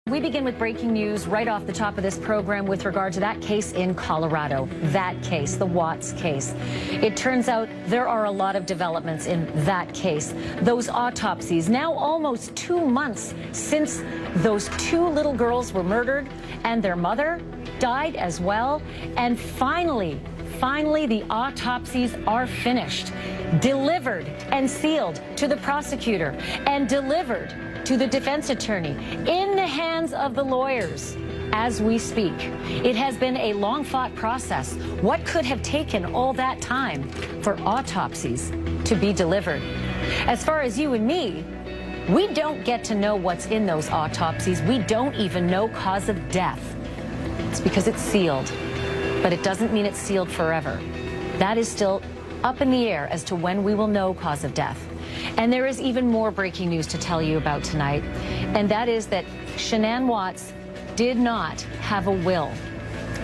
We begin with breaking news right off the top of this program with regard to that case in Colorado. That case, the Watts case. It turns out there are a lot of developments in that case. Those autopsies, now almost 2 months since those 2 little girls were murdered and their mother died as well. And finally, the autopsies are finished, delivered and sealed to the prosecutor and delivered to the defense attorney in the hands of the lawyers as we speak. It has been a long-fought process. What could have taken all that time for autopsies to be delivered? As far as you and me, we don't get to know what's in those autopsies. We don't even know cause of death. It's because it's sealed, but it doesn't mean it's sealed forever. That is still up in the air as to when we will know cause of death. And there is even more breaking news to tell you about tonight, and that is that Shanann Watts did not have a will.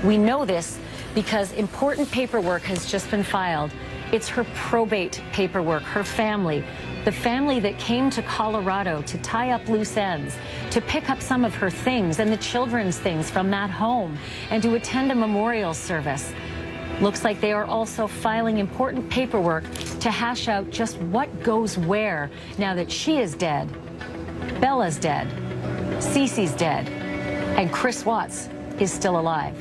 We know this because important paperwork has just been filed. It's her probate paperwork, her family, the family that came to Colorado to tie up loose ends, to pick up some of her things and the children's things from that home, and to attend a memorial service. Looks like they are also filing important paperwork to hash out just what goes where now that she is dead, Bella's dead, Cece's dead, and Chris Watts is still alive.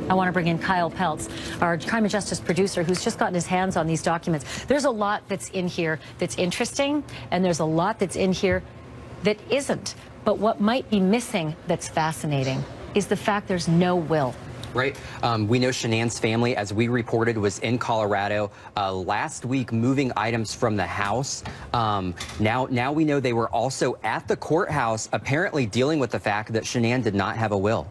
I want to bring in Kyle Peltz, our crime and justice producer, who's just gotten his hands on these documents. There's a lot that's in here that's interesting, and there's a lot that's in here that isn't. But what might be missing that's fascinating is the fact there's no will. Right. We know Shanann's family, as we reported, was in Colorado last week moving items from the house. Now we know they were also at the courthouse, apparently dealing with the fact that Shanann did not have a will.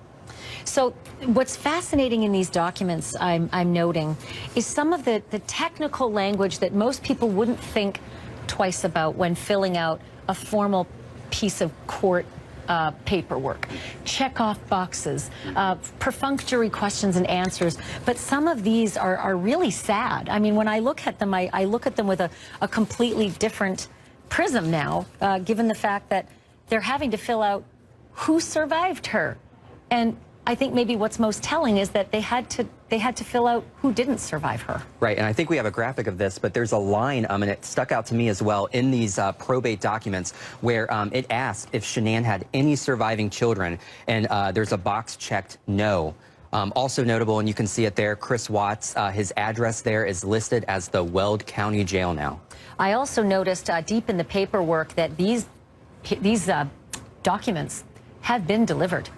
So what's fascinating in these documents, I'm noting, is some of the technical language that most people wouldn't think twice about when filling out a formal piece of court paperwork. Check off boxes, perfunctory questions and answers. But some of these are really sad. I mean, when I look at them, I look at them with a completely different prism now, given the fact that they're having to fill out who survived her. And I think maybe what's most telling is that they had to fill out who didn't survive her. Right, and I think we have a graphic of this, but there's a line, and it stuck out to me as well, in these probate documents where it asked if Shanann had any surviving children, and there's a box checked no. Also notable, and you can see it there, Chris Watts, his address there is listed as the Weld County Jail now. I also noticed deep in the paperwork that these documents have been delivered.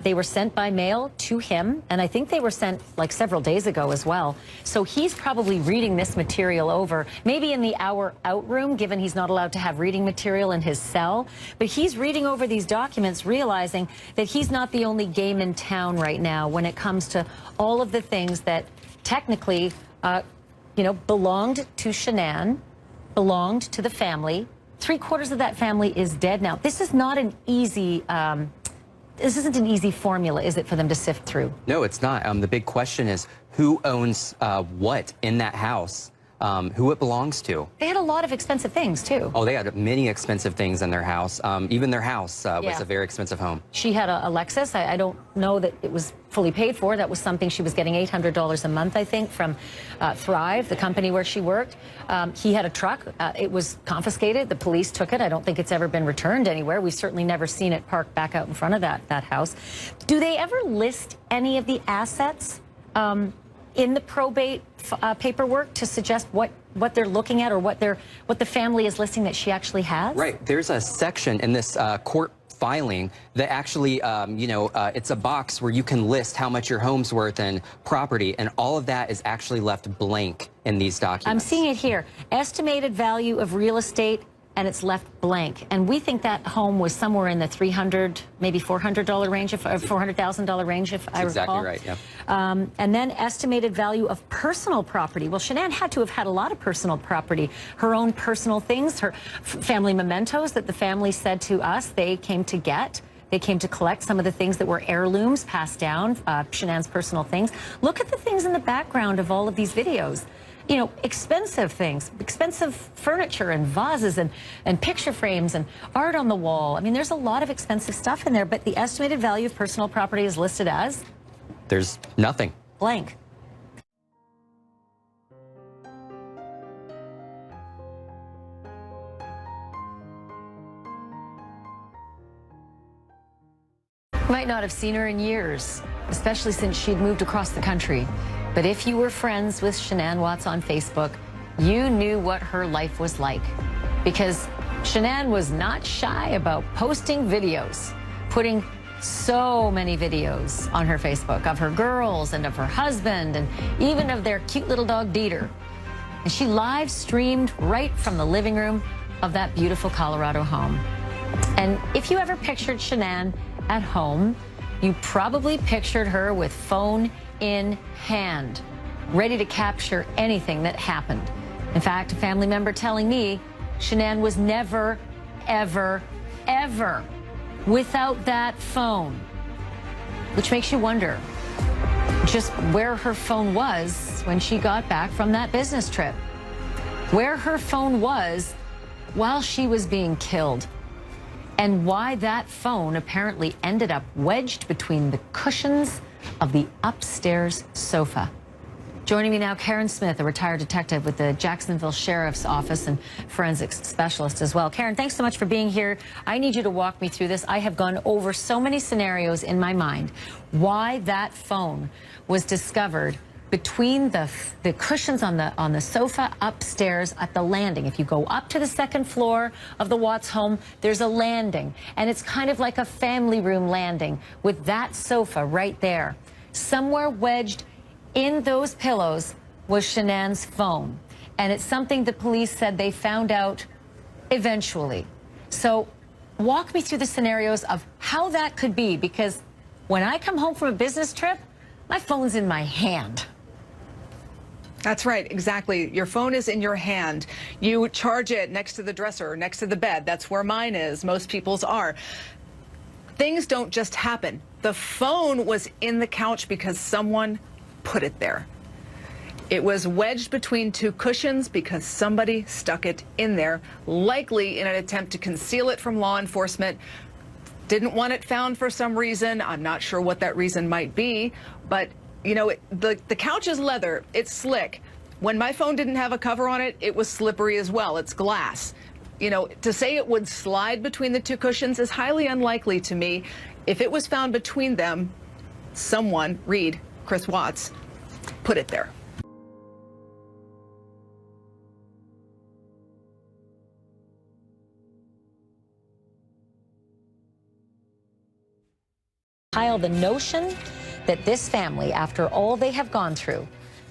They were sent by mail to him, and I think they were sent like several days ago as well. So he's probably reading this material over, maybe in the hour out room, given he's not allowed to have reading material in his cell. But he's reading over these documents, realizing that he's not the only game in town right now when it comes to all of the things that technically, belonged to Shanann, belonged to the family. 3/4 of that family is dead now. This is not an easy, this isn't an easy formula, is it, for them to sift through? No, it's not. The big question is who owns what in that house, who it belongs to. They had a lot of expensive things, too. Oh, they had many expensive things in their house. Even their house was a very expensive home. She had a Lexus. I don't know that it was fully paid for. That was something she was getting $800 a month, I think, from Thrive, the company where she worked. He had a truck. It was confiscated. The police took it. I don't think it's ever been returned anywhere. We've certainly never seen it parked back out in front of that house. Do they ever list any of the assets in the probate paperwork to suggest what they're looking at, or what the family is listing that she actually has? Right. There's a section in this court filing that actually, it's a box where you can list how much your home's worth and property, and all of that is actually left blank in these documents. I'm seeing it here. Estimated value of real estate, and it's left blank. And we think that home was somewhere in the $300, maybe $400 range, $400,000 range, if I recall. Exactly right, yeah. And then estimated value of personal property. Well, Shanann had to have had a lot of personal property. Her own personal things, her family mementos that the family said to us they came to get. They came to collect some of the things that were heirlooms passed down, Shanann's personal things. Look at the things in the background of all of these videos. You know, expensive things, expensive furniture and vases and picture frames and art on the wall. I mean, there's a lot of expensive stuff in there, but the estimated value of personal property is listed as? There's nothing. Blank. Might not have seen her in years, especially since she'd moved across the country. But if you were friends with Shanann Watts on Facebook, you knew what her life was like. Because Shanann was not shy about posting videos, putting so many videos on her Facebook of her girls and of her husband and even of their cute little dog Dieter. And she live streamed right from the living room of that beautiful Colorado home. And if you ever pictured Shanann at home, you probably pictured her with phone in hand, ready to capture anything that happened. In fact, a family member telling me Shanann was never, ever, ever without that phone, which makes you wonder just where her phone was when she got back from that business trip, where her phone was while she was being killed, and why that phone apparently ended up wedged between the cushions of the upstairs sofa. Joining me now, Karen Smith, a retired detective with the Jacksonville Sheriff's Office and forensics specialist as well. Karen, thanks so much for being here. I need you to walk me through this. I have gone over so many scenarios in my mind. Why that phone was discovered between the cushions on the sofa upstairs at the landing. If you go up to the second floor of the Watts home, there's a landing, and it's kind of like a family room landing with that sofa right there. Somewhere wedged in those pillows was Shanann's phone, and it's something the police said they found out eventually. So walk me through the scenarios of how that could be, because when I come home from a business trip, my phone's in my hand. That's right, exactly. Your phone is in your hand. You charge it next to the dresser or next to the bed. That's where mine is. Most people's are. Things don't just happen. The phone was in the couch because someone put it there. It was wedged between two cushions because somebody stuck it in there, likely in an attempt to conceal it from law enforcement. Didn't want it found for some reason. I'm not sure what that reason might be, but you know, the couch is leather. It's slick. When my phone didn't have a cover on it, it was slippery as well. It's glass. You know, to say it would slide between the two cushions is highly unlikely to me. If it was found between them, someone, Chris Watts, put it there. Kyle, the notion that this family, after all they have gone through,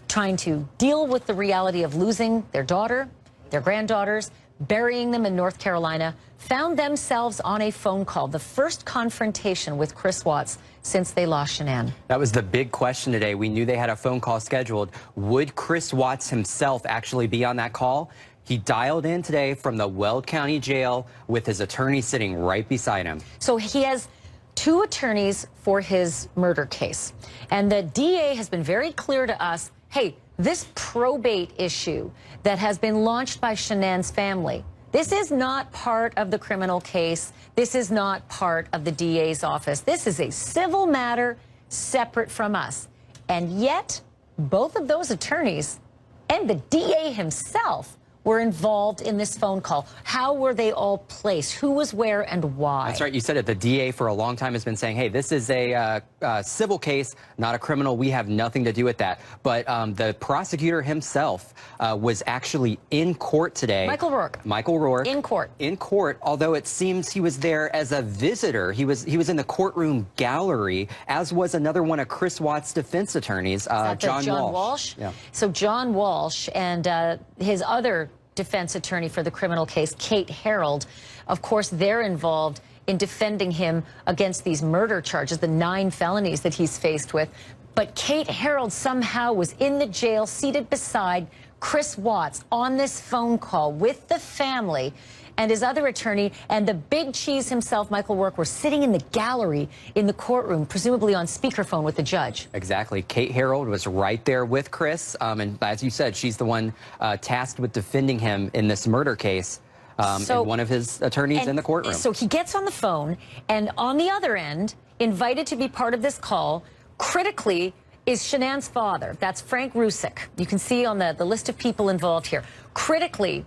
trying to deal with the reality of losing their daughter, their granddaughters, burying them in North Carolina, found themselves on a phone call, the first confrontation with Chris Watts since they lost Shanann. That was the big question today. We knew they had a phone call scheduled. Would Chris Watts himself actually be on that call? He dialed in today from the Weld County Jail with his attorney sitting right beside him. So he has two attorneys for his murder case. And the DA has been very clear to us, hey, this probate issue that has been launched by Shanann's family, this is not part of the criminal case. This is not part of the DA's office. This is a civil matter separate from us. And yet, both of those attorneys and the DA himself were involved in this phone call. How were they all placed? Who was where and why? That's right. You said it. The DA for a long time has been saying, hey, this is a civil case, not a criminal. We have nothing to do with that. But the prosecutor himself was actually in court today. Michael Rourke. Michael Rourke. In court. In court, although it seems he was there as a visitor. He was in the courtroom gallery, as was another one of Chris Watts' defense attorneys, John Walsh. Yeah. So John Walsh and his other defense attorney for the criminal case, Kate Harold, of course, they're involved in defending him against these murder charges, the 9 felonies that he's faced with. But Kate Harold somehow was in the jail, seated beside Chris Watts on this phone call with the family. and his other attorney and the big cheese himself, Michael Rourke, were sitting in the gallery in the courtroom, presumably on speakerphone with the judge. Exactly. Kate Harold was right there with Chris, and as you said, she's the one tasked with defending him in this murder case. And one of his attorneys in the courtroom. So he gets on the phone, and on the other end, invited to be part of this call, critically, is Shanann's father. That's Frank Rusick. You can see on the list of people involved here. Critically,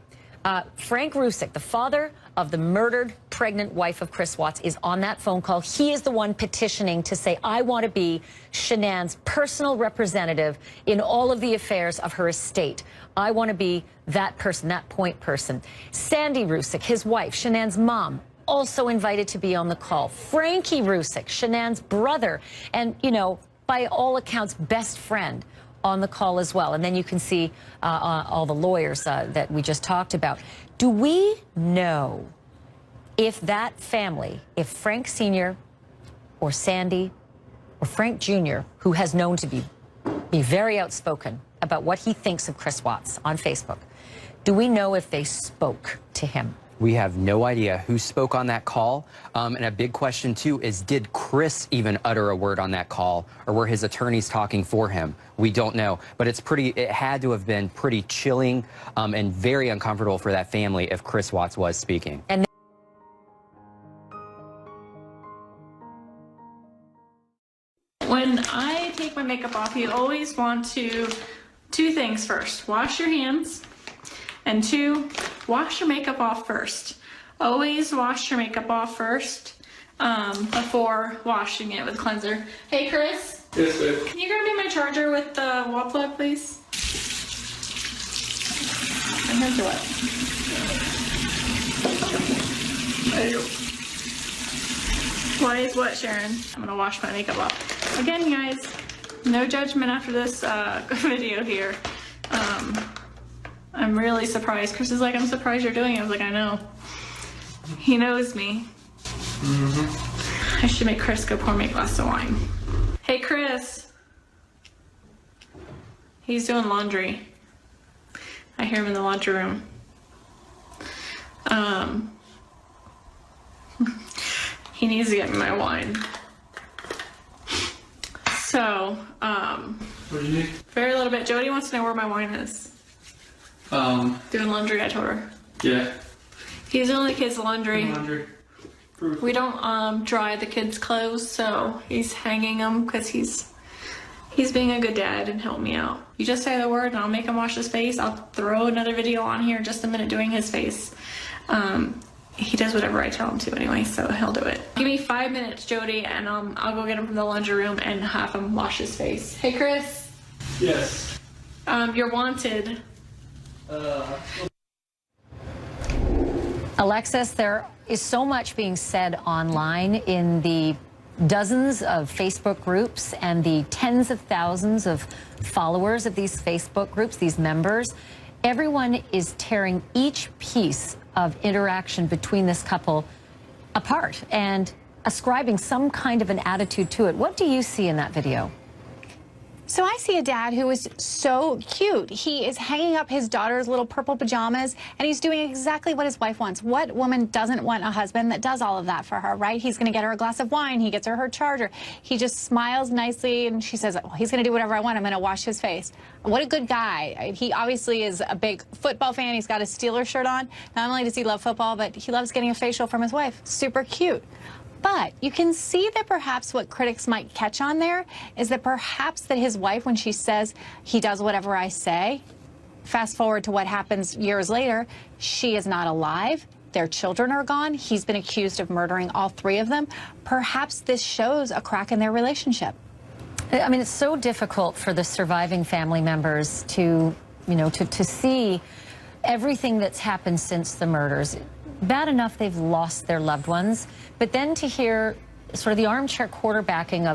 Frank Rusick, the father of the murdered pregnant wife of Chris Watts, is on that phone call. He is the one petitioning to say, I want to be Shanann's personal representative in all of the affairs of her estate. I want to be that person, that point person. Sandy Rusick, his wife, Shanann's mom, also invited to be on the call. Frankie Rusick, Shanann's brother, and, you know, by all accounts, best friend, on the call as well. And then you can see all the lawyers that we just talked about. Do we know if that family, if Frank Sr. or Sandy or Frank Jr., who has known to be very outspoken about what he thinks of Chris Watts on Facebook, do we know if they spoke to him? We have no idea who spoke on that call. And a big question, too, is did Chris even utter a word on that call, or were his attorneys talking for him? We don't know. But it had to have been pretty chilling and very uncomfortable for that family if Chris Watts was speaking. And when I take my makeup off, you always want to, two things first, wash your hands, and two, wash your makeup off first. Always wash your makeup off first before washing it with cleanser. Hey Chris? Yes, babe. Can you grab me my charger with the wall plug, please? My hands are wet. There you go. Why is what, Sharon? I'm gonna wash my makeup off. Again, guys, no judgment after this video here. I'm really surprised. Chris is like, I'm surprised you're doing it. I was like, I know. He knows me. I should make Chris go pour me a glass of wine. Hey, Chris. He's doing laundry. I hear him in the laundry room. He needs to get me my wine. So, What do you need? very little bit. Jody wants to know where my wine is. Doing laundry, I told her. Yeah. He's doing the kids' laundry. Laundry. Proof. We don't dry the kids' clothes, so he's hanging them because he's being a good dad and help me out. You just say the word and I'll make him wash his face. I'll throw another video on here in just a minute doing his face. He does whatever I tell him to anyway, so he'll do it. Give me 5 minutes, Jody, and I'll go get him from the laundry room and have him wash his face. Hey, Chris. Yes. You're wanted. Alexis, there is so much being said online in the dozens of Facebook groups and the tens of thousands of followers of these Facebook groups, these members. Everyone is tearing each piece of interaction between this couple apart and ascribing some kind of an attitude to it. What do you see in that video? So I see a dad who is so cute. He is hanging up his daughter's little purple pajamas, and he's doing exactly what his wife wants. What woman doesn't want a husband that does all of that for her, right? He's going to get her a glass of wine. He gets her charger. He just smiles nicely, and she says, well, he's going to do whatever I want. I'm going to wash his face. What a good guy. He obviously is a big football fan. He's got a Steelers shirt on. Not only does he love football, but he loves getting a facial from his wife. Super cute. But you can see that perhaps what critics might catch on there is that perhaps that his wife, when she says, he does whatever I say, fast forward to what happens years later, she is not alive. Their children are gone. He's been accused of murdering all three of them. Perhaps this shows a crack in their relationship. I mean, it's so difficult for the surviving family members to, to see everything that's happened since the murders. Bad enough they've lost their loved ones, but then to hear sort of the armchair quarterbacking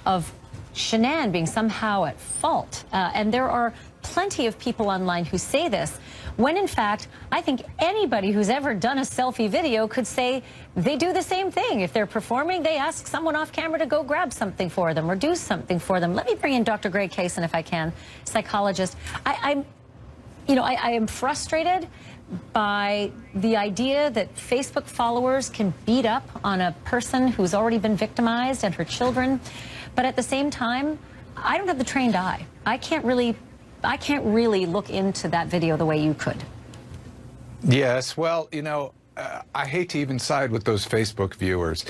of Shanann being somehow at fault. And there are plenty of people online who say this, when in fact, I think anybody who's ever done a selfie video could say they do the same thing. If they're performing, they ask someone off camera to go grab something for them or do something for them. Let me bring in Dr. Greg Kaysen, if I can, psychologist. I am frustrated by the idea that Facebook followers can beat up on a person who's already been victimized and her children. But at the same time, I don't have the trained eye. I can't really look into that video the way you could. Yes, well, you know, I hate to even side with those Facebook viewers.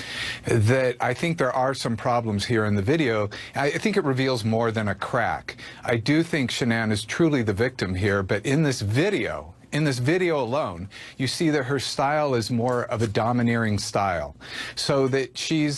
That I think there are some problems here in the video. I think it reveals more than a crack. I do think Shanann is truly the victim here, but in this video alone, you see that her style is more of a domineering style, so that she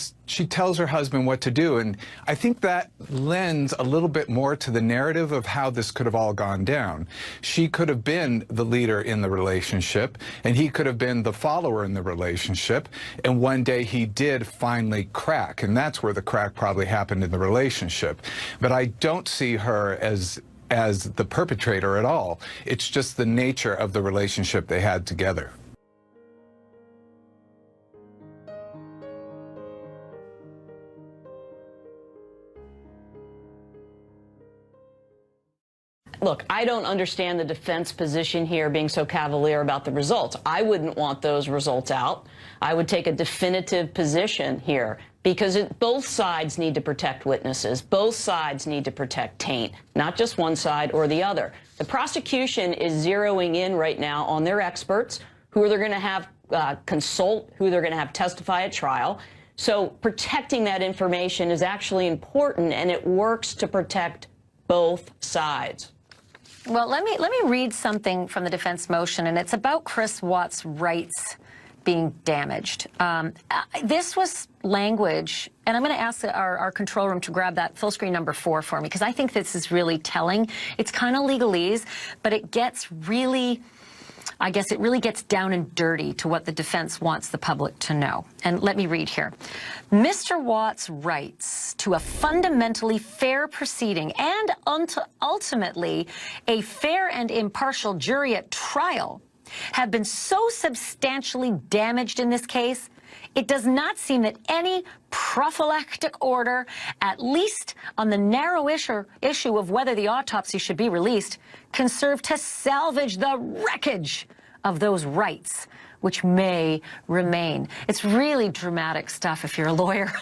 tells her husband what to do, and I think that lends a little bit more to the narrative of how this could have all gone down. She could have been the leader in the relationship, and he could have been the follower in the relationship, and one day he did finally crack, and that's where the crack probably happened in the relationship. But I don't see her as the perpetrator at all. It's just the nature of the relationship they had together. Look, I don't understand the defense position here being so cavalier about the results. I wouldn't want those results out. I would take a definitive position here because both sides need to protect witnesses. Both sides need to protect taint, not just one side or the other. The prosecution is zeroing in right now on their experts, who they're going to have consult, who they're going to have testify at trial. So protecting that information is actually important, and it works to protect both sides. Well, let me read something from the defense motion, and it's about Chris Watts' rights being damaged. This was language, and I'm going to ask our control room to grab that full screen number 4 for me, because I think this is really telling. It's kind of legalese, but it gets really, I guess it really gets down and dirty to what the defense wants the public to know. And let me read here. Mr. Watts' rights to a fundamentally fair proceeding and ultimately a fair and impartial jury at trial have been so substantially damaged in this case, it does not seem that any prophylactic order, at least on the narrow issue of whether the autopsy should be released, can serve to salvage the wreckage of those rights which may remain. It's really dramatic stuff if you're a lawyer.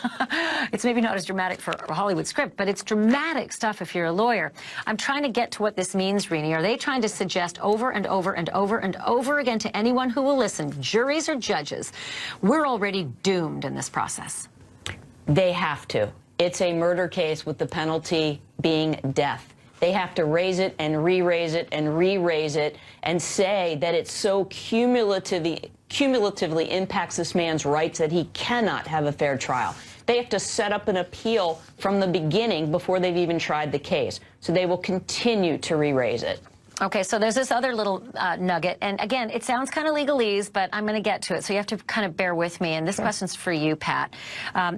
It's maybe not as dramatic for a Hollywood script, but it's dramatic stuff if you're a lawyer. I'm trying to get to what this means, Rini. Are they trying to suggest over and over and over and over again to anyone who will listen, juries or judges, we're already doomed in this process? They have to. It's a murder case with the penalty being death. They have to raise it and re-raise it and re-raise it and say that it so cumulatively impacts this man's rights that he cannot have a fair trial. They have to set up an appeal from the beginning before they've even tried the case. So they will continue to re-raise it. Okay, so there's this other little nugget, and again, it sounds kind of legalese, but I'm going to get to it, so you have to kind of bear with me, and this question's for you, Pat.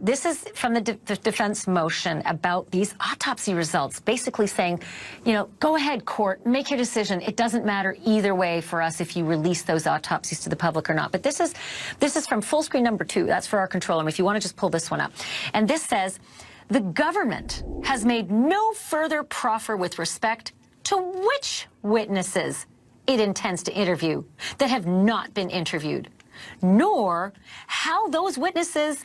This is from the defense motion about these autopsy results, basically saying, you know, go ahead, court, make your decision. It doesn't matter either way for us if you release those autopsies to the public or not. But this is from full screen number 2. That's for our control room, if you want to just pull this one up. And this says, the government has made no further proffer with respect to which witnesses it intends to interview that have not been interviewed, nor how those witnesses,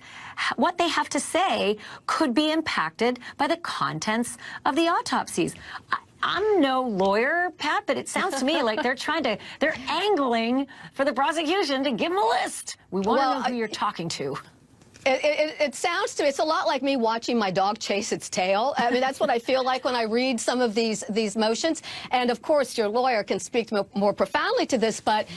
what they have to say, could be impacted by the contents of the autopsies. I'm no lawyer, Pat, but it sounds to me like they're angling for the prosecution to give them a list. We want to know who you're talking to. It sounds to me, it's a lot like me watching my dog chase its tail. I mean, that's what I feel like when I read some of these motions. And of course, your lawyer can speak more profoundly to this, but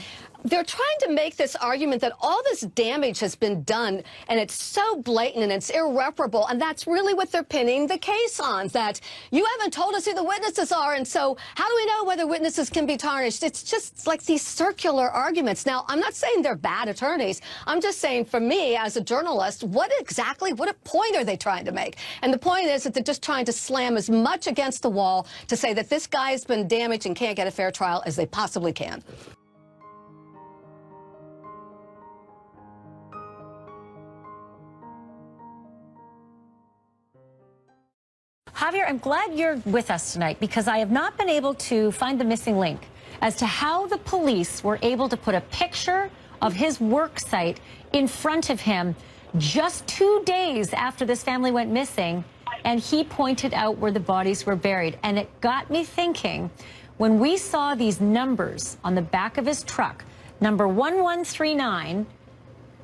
they're trying to make this argument that all this damage has been done, and it's so blatant and it's irreparable, and that's really what they're pinning the case on, that you haven't told us who the witnesses are, and so how do we know whether witnesses can be tarnished? It's just like these circular arguments. Now, I'm not saying they're bad attorneys. I'm just saying, for me, as a journalist, what point are they trying to make? And the point is that they're just trying to slam as much against the wall to say that this guy has been damaged and can't get a fair trial as they possibly can. Javier, I'm glad you're with us tonight because I have not been able to find the missing link as to how the police were able to put a picture of his work site in front of him just 2 days after this family went missing, and he pointed out where the bodies were buried. And it got me thinking, when we saw these numbers on the back of his truck, number 1139,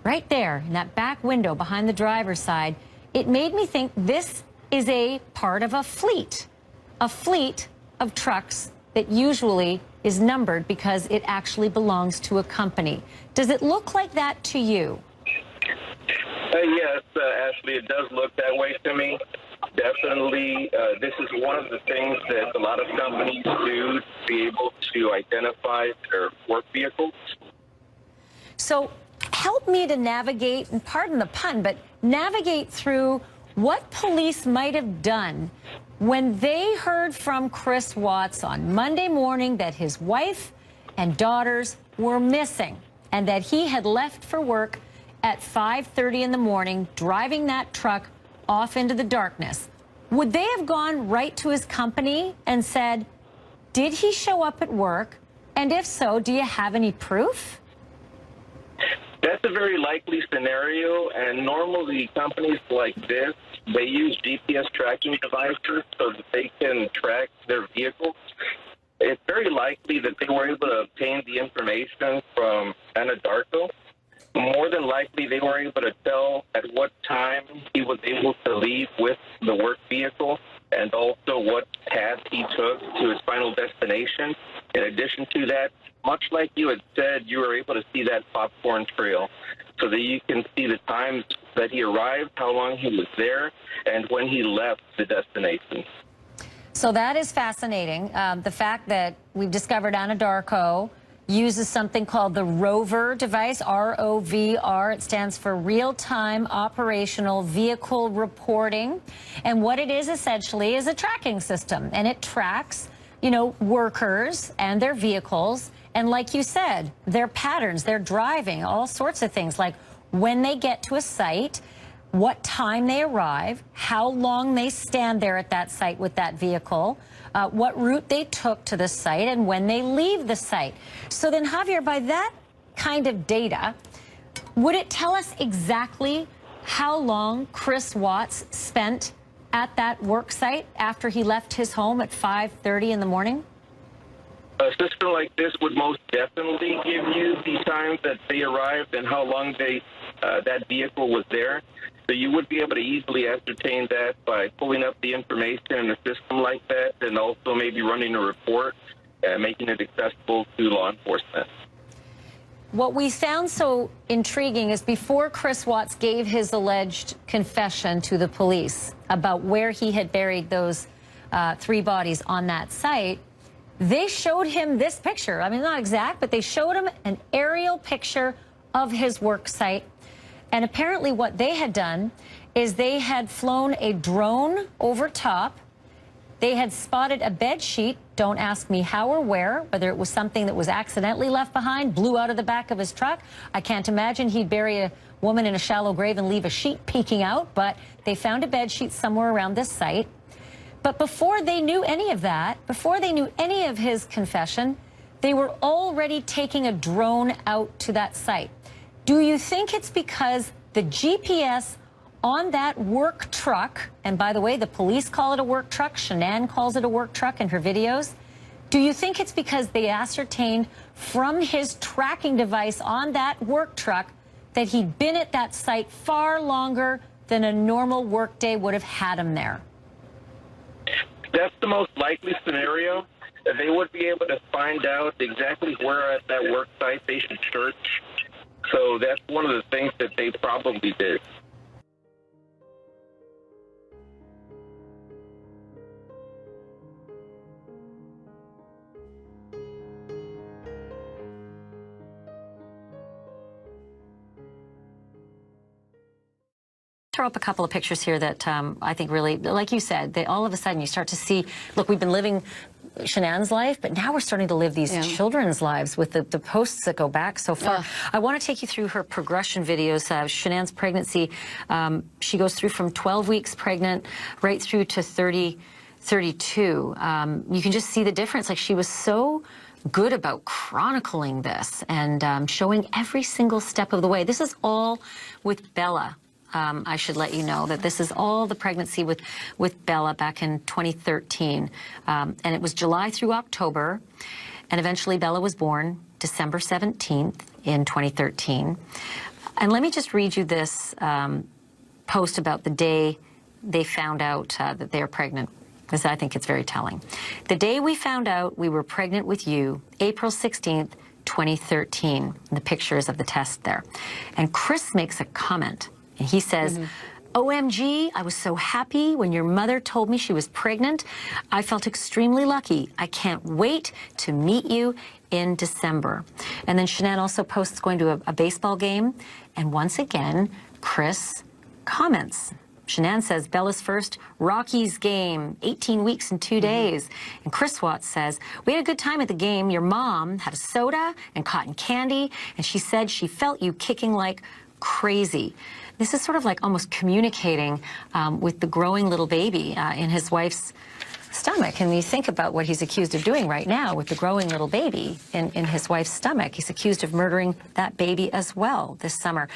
right there in that back window behind the driver's side, it made me think this is a part of a fleet of trucks that usually is numbered because it actually belongs to a company. Does it look like that to you? Yes, Ashleigh, it does look that way to me. Definitely, this is one of the things that a lot of companies do to be able to identify their work vehicles. So help me to navigate, and pardon the pun, but navigate through what police might have done when they heard from Chris Watts on Monday morning that his wife and daughters were missing and that he had left for work at 5:30 in the morning, driving that truck off into the darkness. Would they have gone right to his company and said, did he show up at work? And if so, do you have any proof? That's a very likely scenario, and normally companies like this, they use GPS tracking devices so that they can track their vehicles. It's very likely that they were able to obtain the information from Anadarko. More than likely, they were able to tell at what time he was able to leave with the work vehicle and also what path he took to his final destination. In addition to that, much like you had said, you were able to see that popcorn trail so that you can see the times that he arrived, how long he was there, and when he left the destination. So that is fascinating. The fact that we've discovered Anadarko uses something called the ROVR device, R-O-V-R. It stands for Real-Time Operational Vehicle Reporting. And what it is essentially is a tracking system. And it tracks, you know, workers and their vehicles. And like you said, their patterns, their driving, all sorts of things, like when they get to a site, what time they arrive, how long they stand there at that site with that vehicle, what route they took to the site, and when they leave the site. So then, Javier, by that kind of data, would it tell us exactly how long Chris Watts spent at that work site after he left his home at 5:30 in the morning? A system like this would most definitely give you the time that they arrived and how long that vehicle was there. So you would be able to easily ascertain that by pulling up the information in a system like that, and also maybe running a report and making it accessible to law enforcement. What we found so intriguing is before Chris Watts gave his alleged confession to the police about where he had buried those 3 bodies on that site, they showed him this picture. I mean, not exact, but they showed him an aerial picture of his work site. And apparently what they had done is they had flown a drone over top. They had spotted a bed sheet, don't ask me how or where, whether it was something that was accidentally left behind, blew out of the back of his truck. I can't imagine he'd bury a woman in a shallow grave and leave a sheet peeking out, but they found a bed sheet somewhere around this site. But before they knew any of that, before they knew any of his confession, they were already taking a drone out to that site. Do you think it's because the GPS on that work truck, and by the way, the police call it a work truck, Shanann calls it a work truck in her videos, do you think it's because they ascertained from his tracking device on that work truck that he'd been at that site far longer than a normal workday would have had him there? That's the most likely scenario. They would be able to find out exactly where at that work site they should search. So that's one of the things that they probably did. Throw up a couple of pictures here that I think really, like you said, they all of a sudden you start to see, look, we've been living Shanann's life, but now we're starting to live these children's lives with the posts that go back so far. I want to take you through her progression videos. Shanann's pregnancy, she goes through from 12 weeks pregnant right through to 32. You can just see the difference. Like, she was so good about chronicling this and showing every single step of the way. This is all with Bella. I should let you know that this is all the pregnancy with Bella back in 2013. And it was July through October. And eventually Bella was born December 17th in 2013. And let me just read you this post about the day they found out that they are pregnant, because I think it's very telling. The day we found out we were pregnant with you, April 16th, 2013. And the pictures of the test there. And Chris makes a comment, and he says, OMG, I was so happy when your mother told me she was pregnant. I felt extremely lucky. I can't wait to meet you in December. And then Shanann also posts going to a baseball game. And once again, Chris comments. Shanann says, Bella's first Rockies game, 18 weeks and 2 days. And Chris Watts says, we had a good time at the game. Your mom had a soda and cotton candy, and she said she felt you kicking like crazy. This is sort of like almost communicating with the growing little baby in his wife's stomach. And you think about what he's accused of doing right now with the growing little baby in his wife's stomach. He's accused of murdering that baby as well this summer.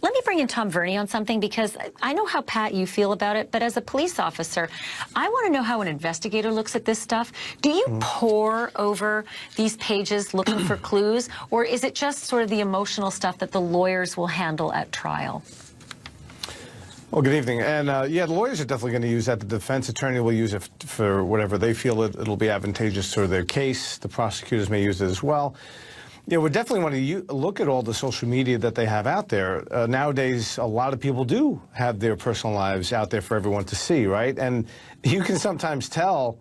Let me bring in Tom Verney on something, because I know how, Pat, you feel about it, but as a police officer, I want to know how an investigator looks at this stuff. Do you pore over these pages looking for clues, or is it just sort of the emotional stuff that the lawyers will handle at trial? Well, good evening. And yeah, the lawyers are definitely going to use that. The defense attorney will use it for whatever they feel it'll be advantageous for their case. The prosecutors may use it as well. Yeah, we definitely want to look at all the social media that they have out there. Nowadays, a lot of people do have their personal lives out there for everyone to see, right? And you can sometimes tell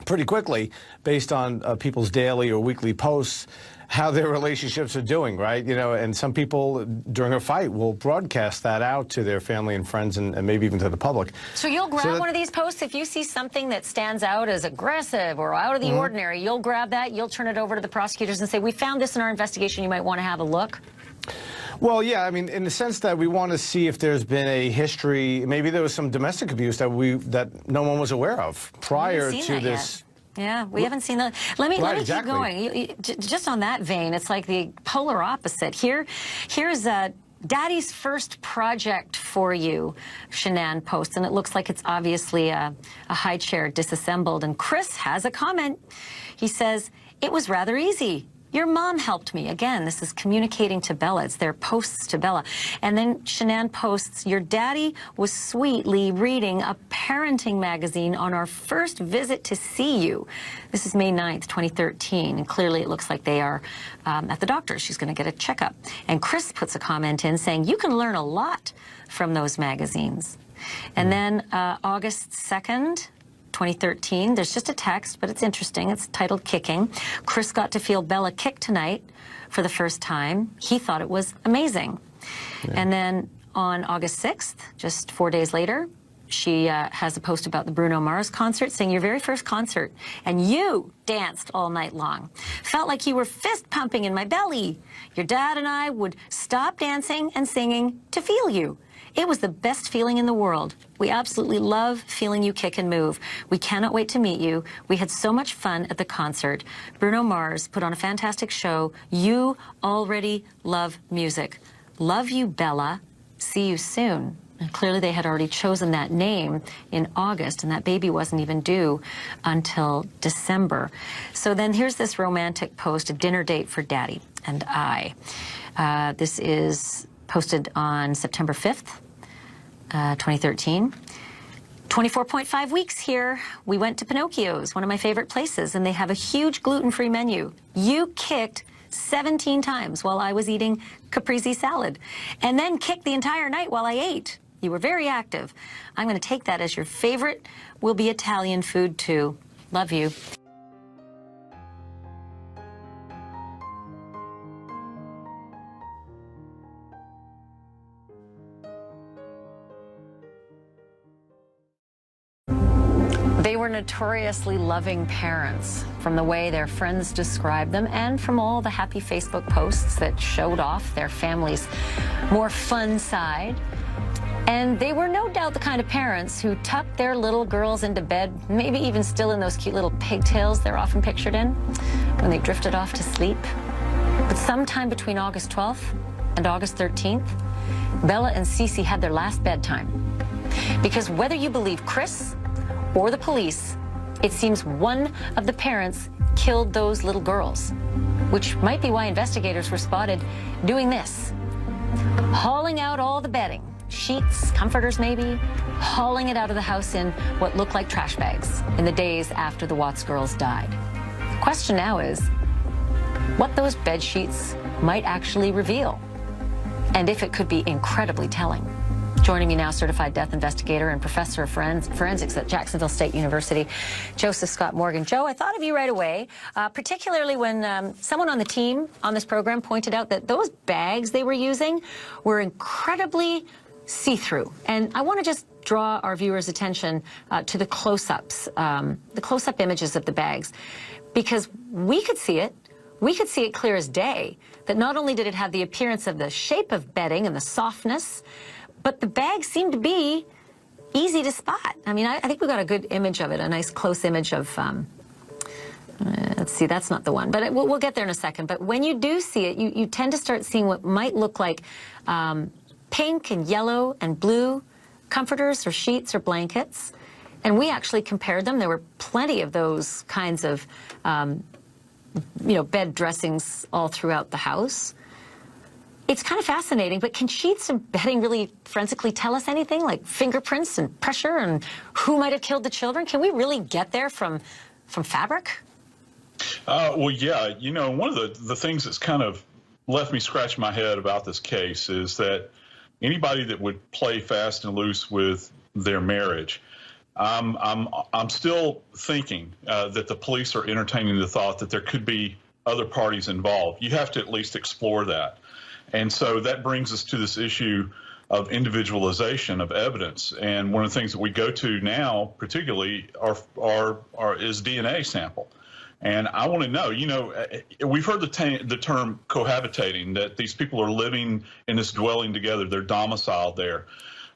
pretty quickly, based on people's daily or weekly posts, how their relationships are doing, right? You know, and some people during a fight will broadcast that out to their family and friends and maybe even to the public. So you'll grab one of these posts if you see something that stands out as aggressive or out of the ordinary. You'll grab that, you'll turn it over to the prosecutors and say, we found this in our investigation, you might want to have a look. Well, yeah, I mean, in the sense that we want to see if there's been a history, maybe there was some domestic abuse that no one was aware of prior to this. Yeah, we haven't seen that. Let me keep going. Just on that vein, it's like the polar opposite. Here's Daddy's first project for you, Shanann posts, and it looks like it's obviously a high chair disassembled. And Chris has a comment. He says, it was rather easy. Your mom helped me. Again, this is communicating to Bella. It's their posts to Bella. And then Shanann posts, your daddy was sweetly reading a parenting magazine on our first visit to see you. This is May 9th, 2013. And clearly it looks like they are at the doctor's. She's going to get a checkup. And Chris puts a comment in saying, you can learn a lot from those magazines. And then August 2nd, 2013, there's just a text, but it's interesting. It's titled Kicking. Chris got to feel Bella kick tonight for the first time. He thought it was amazing. Yeah. And then on August 6th, just 4 days later, she has a post about the Bruno Mars concert, saying your very first concert, and you danced all night long. Felt like you were fist pumping in my belly. Your dad and I would stop dancing and singing to feel you. It was the best feeling in the world. We absolutely love feeling you kick and move. We cannot wait to meet you. We had so much fun at the concert. Bruno Mars put on a fantastic show. You already love music. Love you, Bella. See you soon. And clearly they had already chosen that name in August, and that baby wasn't even due until December. So then here's this romantic post, a dinner date for Daddy and I. This is posted on September 5th. 2013. 24.5 weeks here. We went to Pinocchio's, one of my favorite places, and they have a huge gluten-free menu. You kicked 17 times while I was eating caprese salad, and then kicked the entire night while I ate. You were very active. I'm going to take that as your favorite. Will be Italian food too. Love you. They were notoriously loving parents, from the way their friends described them and from all the happy Facebook posts that showed off their family's more fun side. And they were no doubt the kind of parents who tucked their little girls into bed, maybe even still in those cute little pigtails they're often pictured in, when they drifted off to sleep. But sometime between August 12th and August 13th, Bella and Cece had their last bedtime. Because whether you believe Chris or the police, it seems one of the parents killed those little girls, which might be why investigators were spotted doing this, hauling out all the bedding, sheets, comforters maybe, hauling it out of the house in what looked like trash bags in the days after the Watts girls died. The question now is what those bed sheets might actually reveal, and if it could be incredibly telling. Joining me now, certified death investigator and professor of forensics at Jacksonville State University, Joseph Scott Morgan. Joe, I thought of you right away, particularly when someone on the team on this program pointed out that those bags they were using were incredibly see-through. And I want to just draw our viewers' attention to the close-ups, the close-up images of the bags, because we could see it. We could see it clear as day, that not only did it have the appearance of the shape of bedding and the softness, but the bag seemed to be easy to spot. I mean, I think we got a good image of it, a nice close image of, let's see, that's not the one, but we'll get there in a second. But when you do see it, you tend to start seeing what might look like pink and yellow and blue comforters or sheets or blankets. And we actually compared them. There were plenty of those kinds of, bed dressings all throughout the house. It's kind of fascinating, but can sheets and bedding really forensically tell us anything, like fingerprints and pressure and who might have killed the children? Can we really get there from fabric? Well, yeah. One of the things that's kind of left me scratch my head about this case is that anybody that would play fast and loose with their marriage, I'm still thinking that the police are entertaining the thought that there could be other parties involved. You have to at least explore that. And so that brings us to this issue of individualization of evidence. And one of the things that we go to now, particularly, is DNA sample. And I want to know, we've heard the term cohabitating, that these people are living in this dwelling together, they're domiciled there.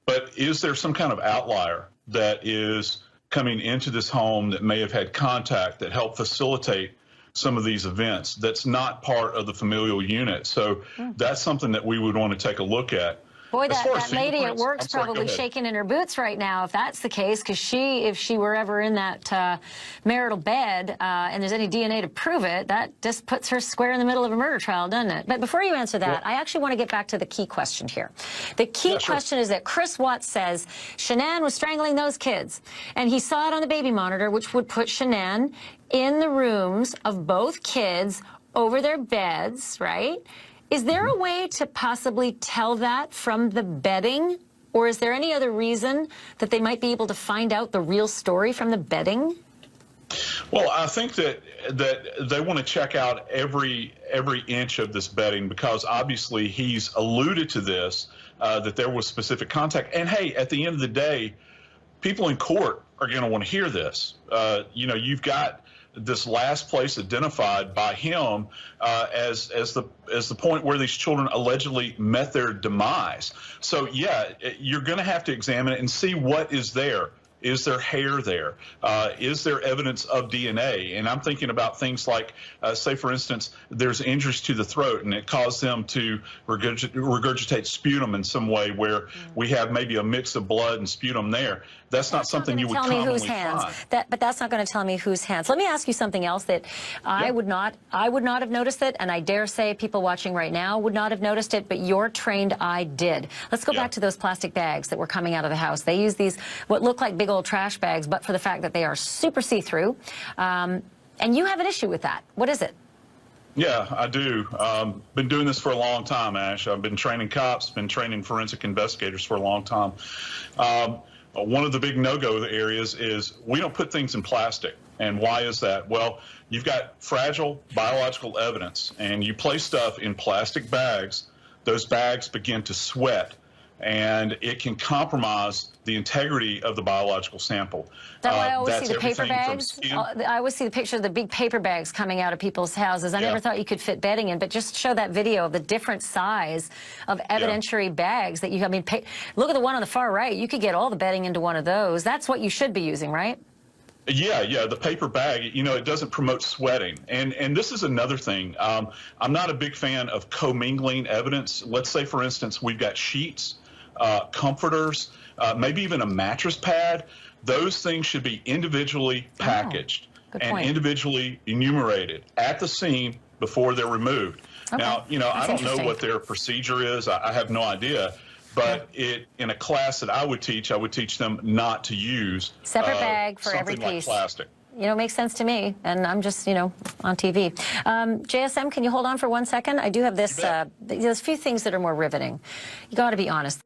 But is there some kind of outlier that is coming into this home that may have had contact that helped facilitate some of these events that's not part of the familial unit? So that's something that we would want to take a look at. Boy, that lady at work's probably shaking in her boots right now if that's the case, because if she were ever in that marital bed and there's any DNA to prove it, that just puts her square in the middle of a murder trial, doesn't it? But before you answer that, I actually want to get back to the key question here. The key question is that Chris Watts says Shanann was strangling those kids, and he saw it on the baby monitor, which would put Shanann in the rooms of both kids over their beds, right? Is there a way to possibly tell that from the bedding? Or is there any other reason that they might be able to find out the real story from the bedding? Well, I think that they want to check out every inch of this bedding, because obviously he's alluded to this, that there was specific contact. And hey, at the end of the day, people in court are going to want to hear this. You've got this last place identified by him as the point where these children allegedly met their demise. So yeah, you're going to have to examine it and see what is there. Is there hair there? Is there evidence of DNA? And I'm thinking about things like, say, for instance, there's injuries to the throat and it caused them to regurgitate sputum in some way where we have maybe a mix of blood and sputum there. That's not something you would commonly find. But that's not going to tell me whose hands. Let me ask you something else that I would not have noticed it, and I dare say people watching right now would not have noticed it, but your trained eye did. Let's go back to those plastic bags that were coming out of the house. They use these, what look like big old trash bags, but for the fact that they are super see-through. And you have an issue with that. What is it? Yeah, I do. Been doing this for a long time, Ash. I've been training cops, been training forensic investigators for a long time. One of the big no-go areas is we don't put things in plastic. And why is that? Well, you've got fragile biological evidence, and you place stuff in plastic bags, those bags begin to sweat. and it can compromise the integrity of the biological sample. That's why I always That's see the paper everything from bags. skin- I always see the picture of the big paper bags coming out of people's houses. I never thought you could fit bedding in, but just show that video of the different size of evidentiary bags that you, I mean, look at the one on the far right. You could get all the bedding into one of those. That's what you should be using, right? Yeah, the paper bag, you know, it doesn't promote sweating. And this is another thing. I'm not a big fan of commingling evidence. Let's say, for instance, we've got sheets, comforters, maybe even a mattress pad. Those things should be individually packaged and individually enumerated at the scene before they're removed. Okay. Now, you know, That's I don't know interesting. what their procedure is. I have no idea. But in a class that I would teach them not to use Separate bag for every something like piece. plastic. You know, it makes sense to me, and I'm just, you know, on TV. JSM, can you hold on for 1 second? I do have this, there's a few things that are more riveting. You got to be honest.